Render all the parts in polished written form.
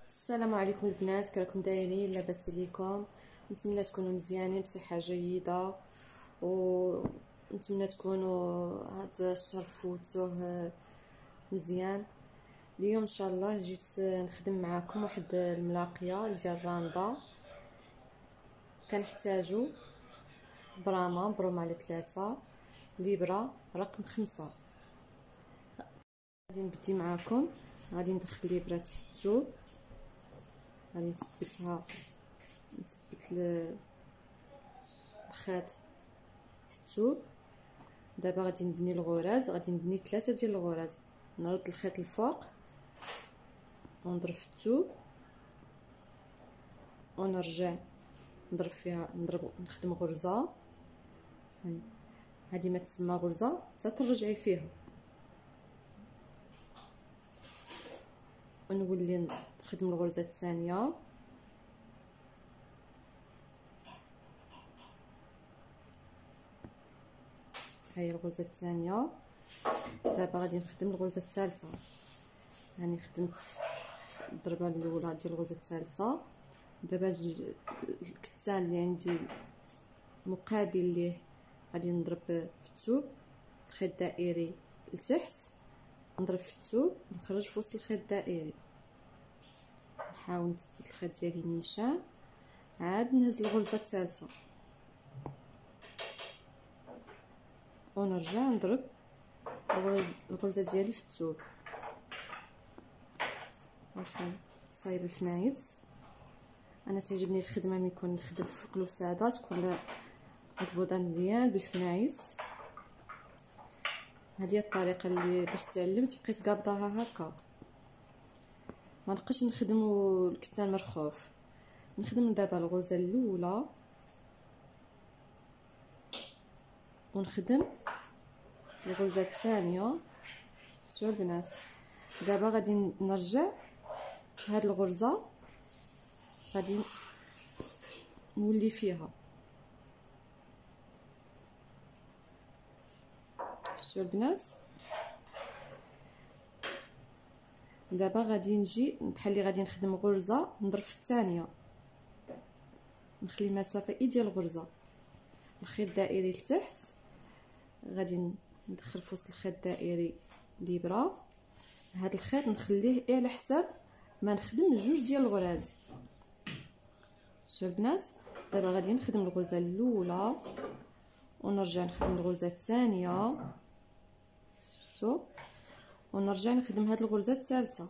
السلام عليكم البنات، كراكم دايرين؟ لاباس عليكم؟ نتمنى تكونوا مزيانين بصحه جيده، ونتمنى تكونوا هذا الشهر فوتوه مزيان. اليوم ان شاء الله جيت نخدم معاكم واحد الملاقيه ديال راندا. كنحتاجو براما مبروم على 3، ليبرا رقم 5. غادي نبدي معاكم. غادي ندخل ليبرا تحت الثوب، غادي نثبت الخيط في الثوب. دابا غادي نبني الغراز، غادي نبني 3 ديال الغراز. نرد الخيط الفوق ونضرب في الثوب ونرجع نضرب فيها، نخدم غرزه. هذه ما تسمى غرزه حتى ترجعي فيها، ونولي نخدم الغرزه الثانيه. هاي الغرزه الثانيه. دابا غادي نخدم الغرزه الثالثه. يعني خدمت الضربه الاولى ديال الغرزه الثالثه. دابا الكتان اللي عندي مقابل ليه غادي نضرب في الثوب، الخيط الدائري لتحت، نضرب في الثوب، نخرج في وسط الخيط الدائري، نحاول نثبت الخيط ديالي نيشان، عاد نهز الغرزه الثالثه ونرجع نضرب الغرزه ديالي في الثوب. صايب الفنايت. انا تعجبني الخدمه ملي نكون نخدم في كلوساده تكون مضبوطه مزيان بالفنايت. هذه الطريقه اللي باش تعلمت بقيت قابضاها هكا، ما نبقاش نخدمو الكتان مرخوف. نخدم دابا الغرزه الاولى ونخدم الغرزه الثانيه. شفتوا البنات؟ دابا غادي نرجع هاد الغرزه، غادي نولي فيها. شفتوا البنات؟ دابا غادي نجي بحال اللي غادي نخدم غرزه نضرب في الثانيه، نخلي مسافه ديال الغرزه، الخيط الدائري لتحت، غادي ندخل في وسط الخيط الدائري الابره. هذا الخيط نخليه على حساب ما نخدم جوج ديال الغراز. شوفوا البنات؟ دابا غادي نخدم الغرزه الاولى ونرجع نخدم الغرزه الثانيه، شفتوا، ونرجع نخدم هاد الغرزه الثالثه.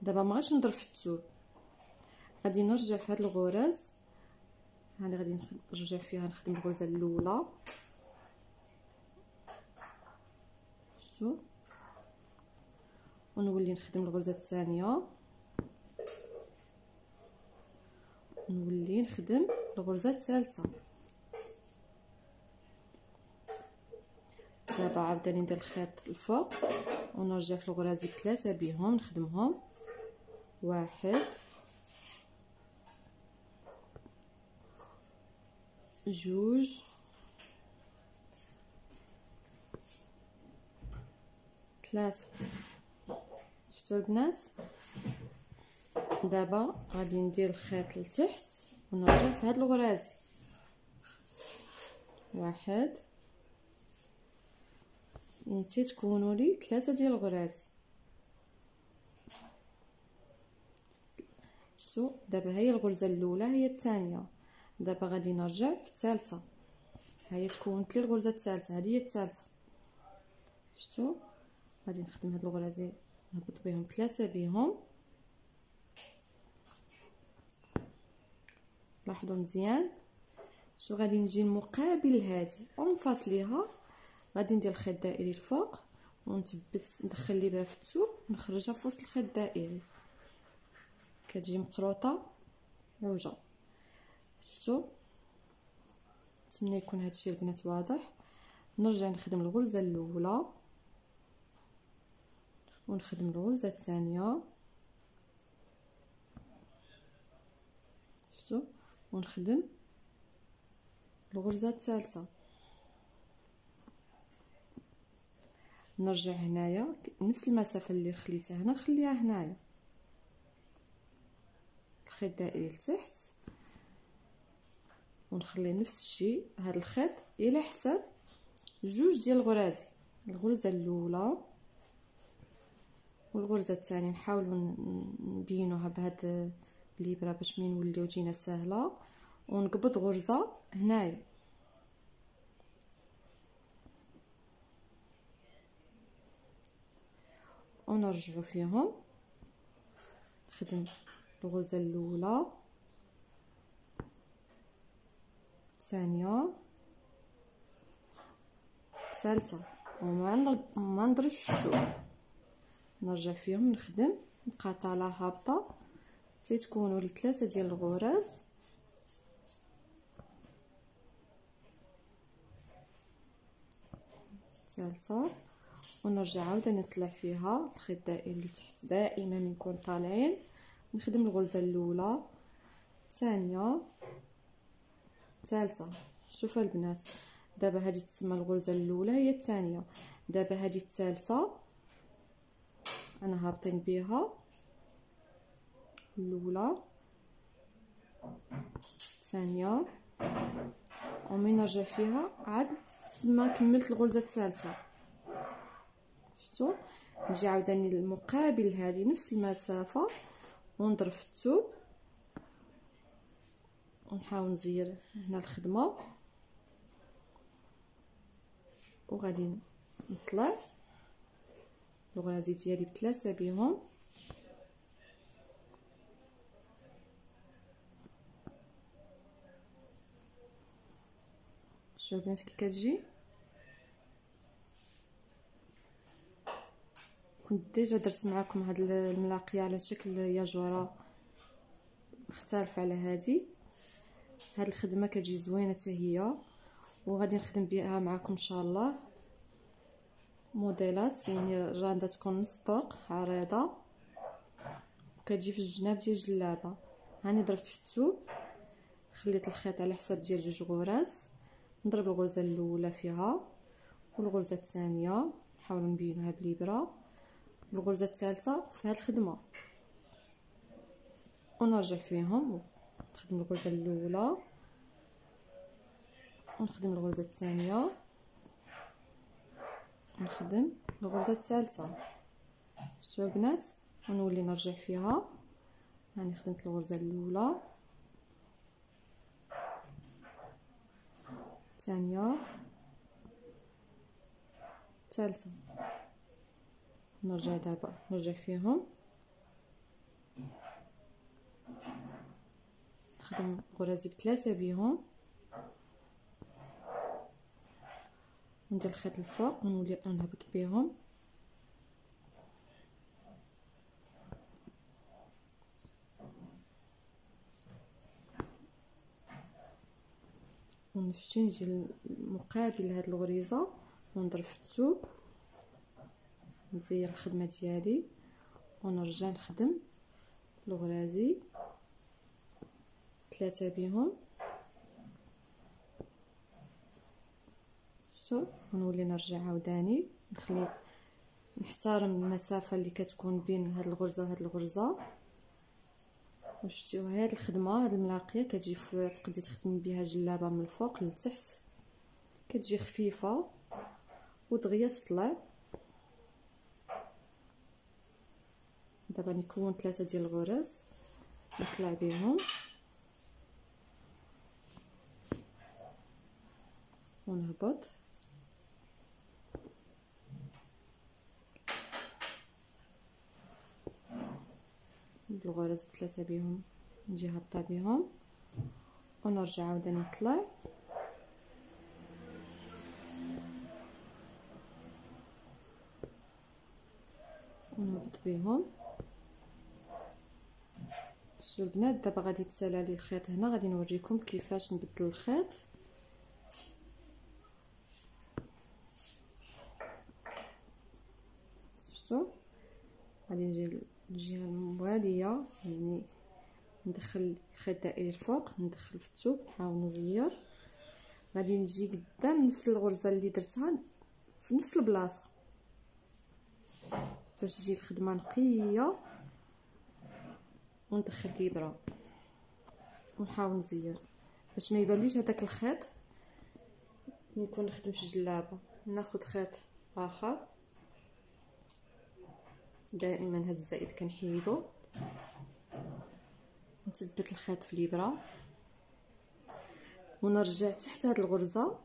دابا ما غاديش نضرب في الثوب، غادي نرجع في هاد الغراز. هاني غادي نرجع فيها نخدم الغرزه الاولى، شفتوا، ونولي نخدم الغرزه الثانيه، نولي نخدم الغرزه الثالثه. دابا عاوتاني ندير الخيط الفوق ونرجع في الغرازي 3 بهم نخدمهم. 1 2 3. شفتوا البنات؟ دابا غادي ندير الخيط لتحت ونرجع في هاد الغرازي. 1 يعني تيتكونوا لي 3 ديال الغرازي. شفتوا؟ دابا هي الغرزه الاولى هي الثانيه. دابا غادي نرجع في الثالثه، هي تكونت لي الغرزه الثالثه، هذه هي الثالثه. شفتوا؟ غادي نخدم هاد الغرازي نهبط بهم 3 بهم. لاحظوا مزيان. شو غادي نجي مقابل لهادي ونفاصليها، غادي ندير الخيط الدائري الفوق ونثبت، ندخل الابره في الثوب نخرجها في وسط الخيط الدائري، كتجي مقروطه عوجه. شفتوا؟ نتمنى يكون هادشي البنات واضح. نرجع نخدم الغرزه الاولى ونخدم الغرزه الثانيه، شفتوا، ونخدم الغرزه الثالثه. نرجع هنايا نفس المسافه اللي خليتها هنا نخليها هنايا، الخيط الدائري لتحت، ونخلي نفس الشيء هذا الخيط الى حساب جوج ديال الغرازي، الغرزه الاولى والغرزه الثانيه. نحاولوا نبينوها بهاد الابره باش من نوليو تجينا سهله، ونقبض غرزه هنايا ونرجعوا فيهم، نخدم الغرزه الاولى الثانيه الثالثه، وما نضربش الثوب، نرجع فيهم نخدم، نبقى طالعه هابطه حتى تكونوا لي 3 ديال الغراز، الثالثه، ونرجع عاوتاني نطلع فيها الخيط الدائري اللي تحت. دائما نكون طالعين نخدم الغرزه الاولى الثانيه الثالثه. شوفوا البنات، دابا هذه تسمى الغرزه الاولى هي الثانيه، دابا هذه الثالثه انا هابطين بها الاولى الثانيه، ومن نرجع فيها عاد تسمى كملت الغرزه الثالثه. شفتوا؟ نجي عاوتاني المقابل هذه نفس المسافه ونضرب في الثوب، ونحاول نزير هنا الخدمه، وغادي نطلع الغرازي ديالي بثلاثه بهم، شوفوا البنات كي كتجي. كنت ديجا درت معكم هاد الملاقيه على شكل ياجوره مختلفه على هذه. هاد الخدمه كتجي زوينه حتى هي، وغادي نخدم بها معكم ان شاء الله موديلات، يعني الرانده تكون نص طوق عريضه وكتجي في الجناب ديال الجلابه. هاني ضربت في الثوب، خليت الخيط على حساب ديال جوج غراز، نضرب الغرزه الاولى فيها والغرزه الثانيه، نحاول نبينوها بالابره، والغرزه الثالثه في هذه الخدمه، ونرجع فيهم نخدم الغرزه الاولى ونخدم الغرزه الثانيه ونخدم الغرزه الثالثه. شفتوا البنات؟ ونولي نرجع فيها. هاني خدمت الغرزه الاولى الثانيه الثالثه، نرجع دابا نرجع فيهم نخدم غرازي بثلاثه بهم، وندير الخيط الفوق ونولي نهبط بهم، ونمشي نجي مقابل هاد الغريزه ونضرب في الثوب، نزير الخدمه ديالي ونرجع نخدم الغرازي ثلاثه بهم، شوف، ونولي نرجع عاوداني نخلي نحترم المسافه اللي كتكون بين هاد الغرزه وهاد الغرزه. وشفتوا هاد الخدمه هاد الملاقيه كتجي تقدري تخدمي بها جلابه من الفوق للتحت، كتجي خفيفه ودغيا تطلع. دابا نكون 3 ديال الغرز نطلع بهم ونهبط، بالغرز بثلاثه بهم نجي هابطه بهم، ونرجع عاوداني نطلع ونهبط بهم. شوفوا البنات، دابا غادي يتسالى لي الخيط هنا، غادي نوريكم كيفاش نبدل الخيط. شفتوا؟ غادي نجي الجهه المواليه، يعني ندخل الخيط الدائري الفوق، ندخل في الثوب، نحاول نزير، غادي نجي قدام نفس الغرزه اللي درتها في نفس البلاصه، باش تجي الخدمه نقيه. وندخل الابره ونحاول نزير باش ما يبانليش هذاك الخيط نكون نخدم في الجلابه. ناخذ خيط اخر، دائما هذا الزائد كنحيدو، نثبت الخيط في الابره ونرجع تحت هذه الغرزه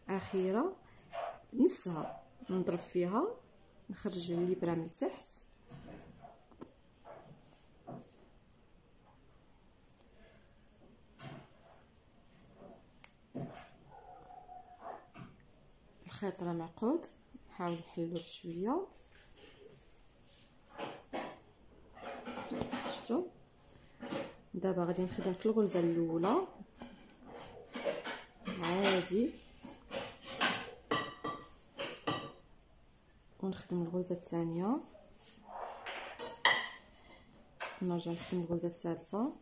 الاخيره نفسها، نضرب فيها، نخرج الابره من تحت، الخيط راه معقود، نحاول نحلو بشويه. شفتوا؟ دابا غادي نخدم في الغرزه الاولى عادي، ونخدم الغرزه الثانيه، ونرجع نخدم الغرزه الثالثه.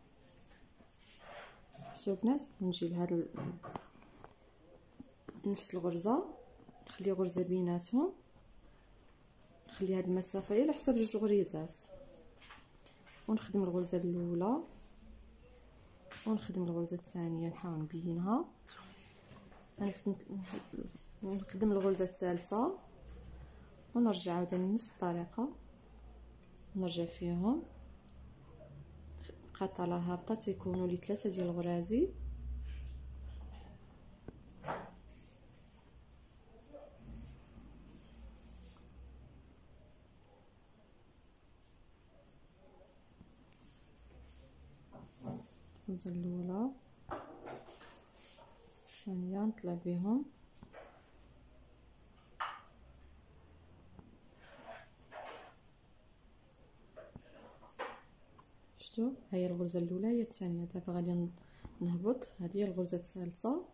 شفتوا البنات؟ ونجي لهذا نفس الغرزه، نخلي غرزه بيناتهم، نخلي هذه المسافه على حسب جوج غريزات، ونخدم الغرزه الاولى ونخدم الغرزه الثانيه، نحاول نبينها. نخدم الغرزه الثالثه ونرجع عاوتاني نفس الطريقه، نرجع فيهم بقى طالع هابطه، تيكونوا لي 3 ديال الغرازي. الغرزه الاولى الثانيه نطلع بهم، شفتوا؟ هي الغرزه الاولى هي الثانيه. دابا غادي نهبط، هذه هي الغرزه الثالثه،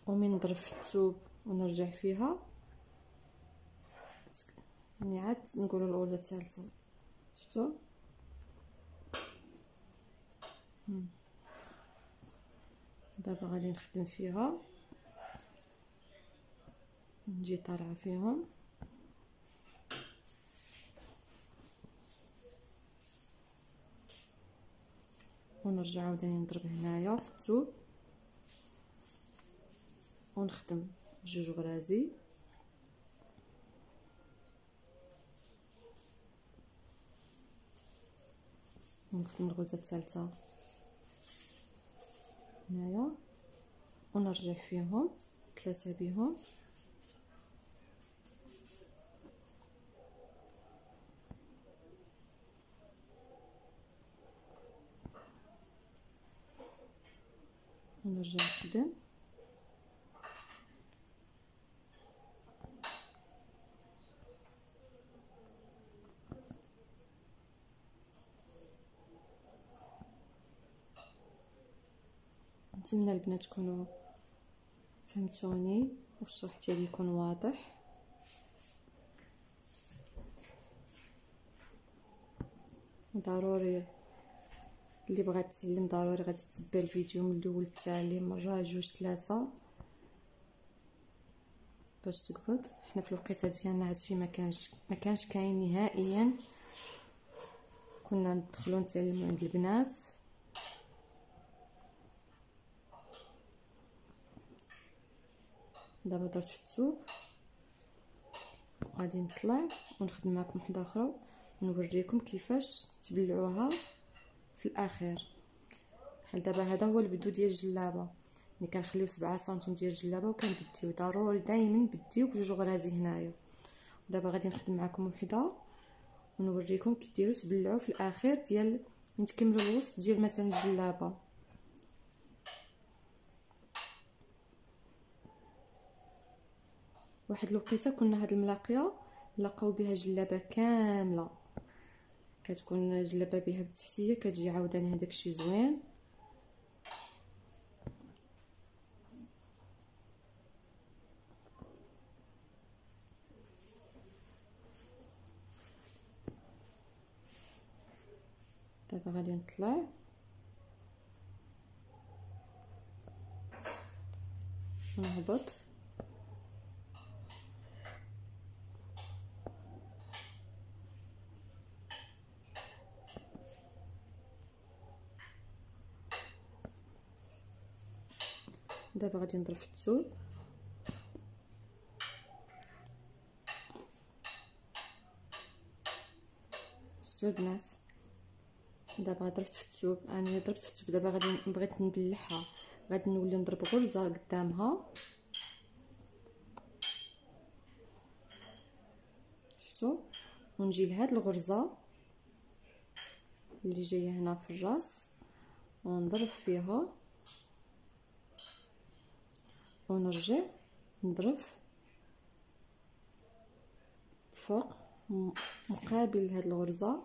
ومن نضرب في الثوب ونرجع فيها، يعني عاد نقولوا الغرزه الثالثه. شفتوا؟ دابا غادي نخدم فيها، نجي طالعه فيهم، ونرجع عاوتاني نضرب هنايا في الثوب ونخدم جوج غرازي، ونخدم الغرزه الثالثه هنايا، ونرجع فيهم 3 بهم، ونرجع نخدم. نتمنى البنات تكونوا فهمتوني والشرح ديالي يكون واضح. ضروري اللي بغات تتعلم ضروري غادي تتبع الفيديو من الاول حتى مره جوج 3 باش تقبض. حنا في الوقيته ديالنا هادشي ما كانش كاين نهائيا، كنا ندخلوا نتعلموا عند البنات. دابا درت في الثوب، غادي نطلع ونخدم معكم وحده اخرى ونوريكم كيفاش تبلعوها في الاخير. بحال دابا هذا هو البدو ديال الجلابه، ملي كنخليو 7 سنتيم ديال الجلابه وكنبديو ضروري دائما بديو بجوج غرازي هنايا. دابا غادي نخدم معكم وحده ونوريكم كي ديروا تبلعوا في الاخير ديال من تكملوا الوسط ديال مثلا الجلابه. واحد الوقيته كنا هاد الملاقيه لقاو بها جلابه كامله، كتكون جلابه بها بالتحتيه كتجي عاوداني هذاك الشيء زوين. دابا غادي نطلع ونهبط، دابا غادي نضرب في الثوب. شفتوا البنات دابا ضربت في الثوب، انا ضربت في الثوب. دابا غادي بغيت نبلعها، غادي نولي نضرب غرزه قدامها. شفتوا؟ ونجي لهاد الغرزه اللي جايه هنا في الراس ونضرب فيها ونرجع نضرب فوق مقابل هاد الغرزه.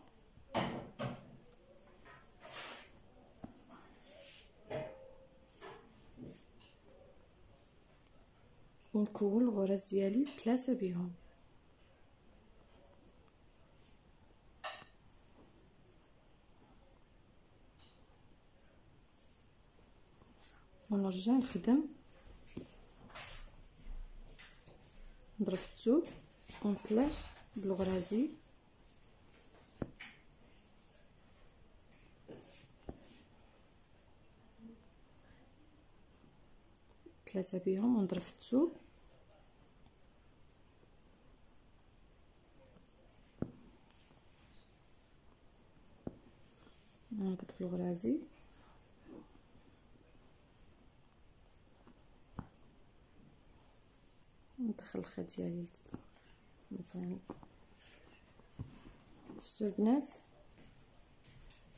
ونكون الغرز ديالي بثلاثه بهم. ونرجع نخدم نضرب في الثوب ونطلع بالغرازي ثلاثه بهم ونضرب في الثوب نربط بالغرازي ندخل الخيط ديالي مثلا. شفتوا البنات؟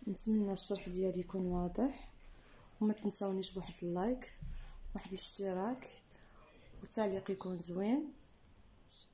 نتمنى الشرح ديالي يكون واضح، وما تنساونيش بواحد اللايك، واحد الاشتراك، والتعليق يكون زوين.